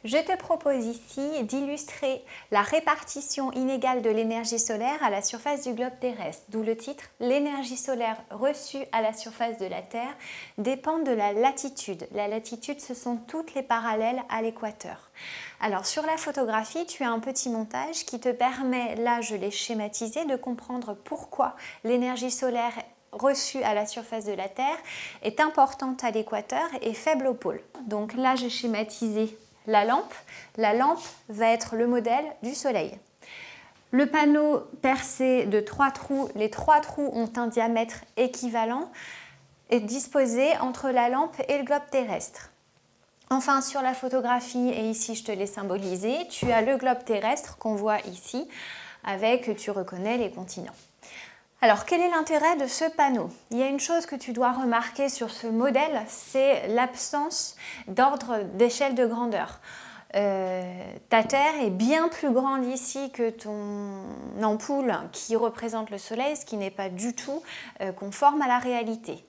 Je te propose ici d'illustrer la répartition inégale de l'énergie solaire à la surface du globe terrestre, d'où le titre « L'énergie solaire reçue à la surface de la Terre dépend de la latitude ». La latitude, ce sont toutes les parallèles à l'équateur. Alors sur la photographie, tu as un petit montage qui te permet, là je l'ai schématisé, de comprendre pourquoi l'énergie solaire reçue à la surface de la Terre est importante à l'équateur et faible au pôle. Donc là, j'ai schématisé la lampe. La lampe va être le modèle du Soleil. Le panneau percé de 3 trous, les 3 trous ont un diamètre équivalent et disposé entre la lampe et le globe terrestre. Enfin, sur la photographie, et ici je te l'ai symbolisé, tu as le globe terrestre qu'on voit ici, avec, tu reconnais, les continents. Alors, quel est l'intérêt de ce panneau? Il y a une chose que tu dois remarquer sur ce modèle, c'est l'absence d'ordre d'échelle de grandeur. Ta Terre est bien plus grande ici que ton ampoule qui représente le Soleil, ce qui n'est pas du tout conforme à la réalité.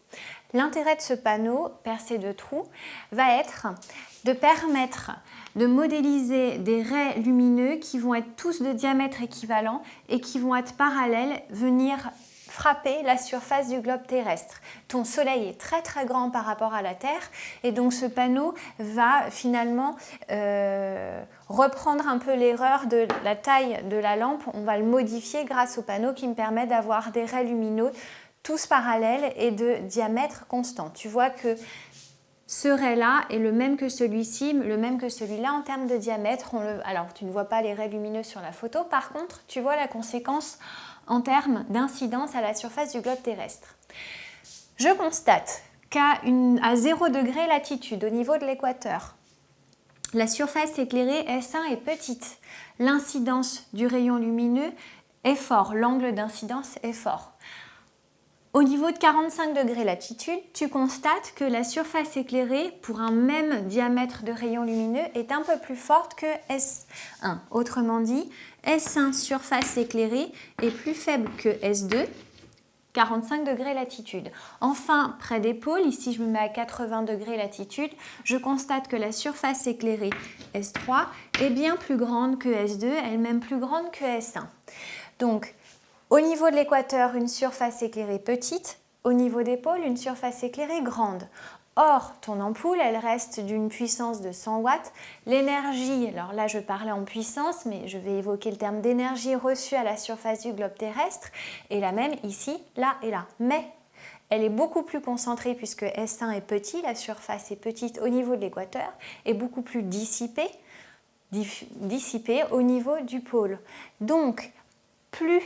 L'intérêt de ce panneau percé de trous va être de permettre de modéliser des raies lumineux qui vont être tous de diamètre équivalent et qui vont être parallèles, venir frapper la surface du globe terrestre. Ton Soleil est très très grand par rapport à la Terre et donc ce panneau va finalement reprendre un peu l'erreur de la taille de la lampe. On va le modifier grâce au panneau qui me permet d'avoir des raies lumineux tous parallèles et de diamètre constant. Tu vois que ce ray-là est le même que celui-ci, le même que celui-là en termes de diamètre. Alors, tu ne vois pas les raies lumineux sur la photo. Par contre, tu vois la conséquence en termes d'incidence à la surface du globe terrestre. Je constate qu'à 0 degré latitude, au niveau de l'équateur, la surface éclairée S1 est petite. L'incidence du rayon lumineux est fort, l'angle d'incidence est fort. Au niveau de 45 degrés latitude, tu constates que la surface éclairée pour un même diamètre de rayon lumineux est un peu plus forte que S1. Autrement dit, S1 surface éclairée est plus faible que S2, 45 degrés latitude. Enfin, près des pôles, ici je me mets à 80 degrés latitude, je constate que la surface éclairée S3 est bien plus grande que S2, elle-même plus grande que S1. Donc, au niveau de l'équateur, une surface éclairée petite. Au niveau des pôles, une surface éclairée grande. Or, ton ampoule, elle reste d'une puissance de 100 watts. L'énergie, alors là je parlais en puissance, mais je vais évoquer le terme d'énergie reçue à la surface du globe terrestre, est la même ici, là et là. Mais elle est beaucoup plus concentrée puisque S1 est petit, la surface est petite au niveau de l'équateur, et beaucoup plus dissipée au niveau du pôle. Donc, plus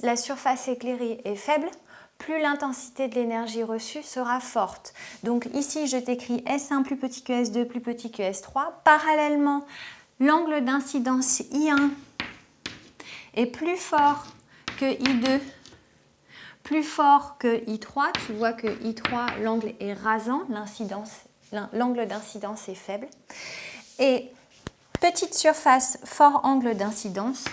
la surface éclairée est faible, plus l'intensité de l'énergie reçue sera forte. Donc ici, je t'écris S1 plus petit que S2 plus petit que S3. Parallèlement, l'angle d'incidence I1 est plus fort que I2, plus fort que I3. Tu vois que I3, l'angle est rasant, l'angle d'incidence est faible. Et petite surface, fort angle d'incidence,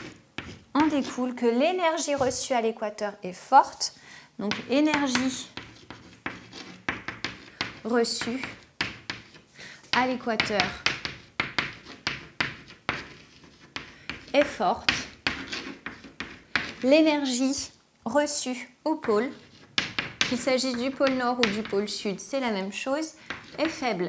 en découle que l'énergie reçue à l'équateur est forte. Donc, énergie reçue à l'équateur est forte. L'énergie reçue au pôle, qu'il s'agisse du pôle nord ou du pôle sud, c'est la même chose, est faible.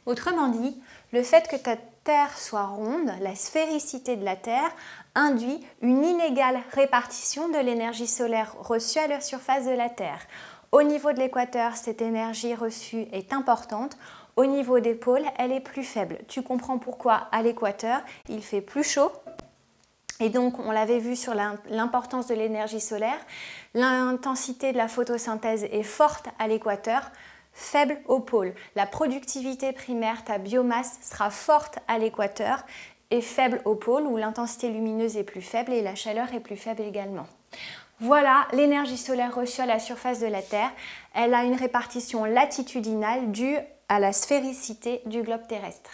Autrement dit, le fait que ta Terre soit ronde, la sphéricité de la Terre, induit une inégale répartition de l'énergie solaire reçue à la surface de la Terre. Au niveau de l'équateur, cette énergie reçue est importante. Au niveau des pôles, elle est plus faible. Tu comprends pourquoi à l'équateur, il fait plus chaud. Et donc, on l'avait vu sur l'importance de l'énergie solaire. L'intensité de la photosynthèse est forte à l'équateur, faible au pôle. La productivité primaire, ta biomasse, sera forte à l'équateur et faible au pôle où l'intensité lumineuse est plus faible et la chaleur est plus faible également. Voilà l'énergie solaire reçue à la surface de la Terre. Elle a une répartition latitudinale due à la sphéricité du globe terrestre.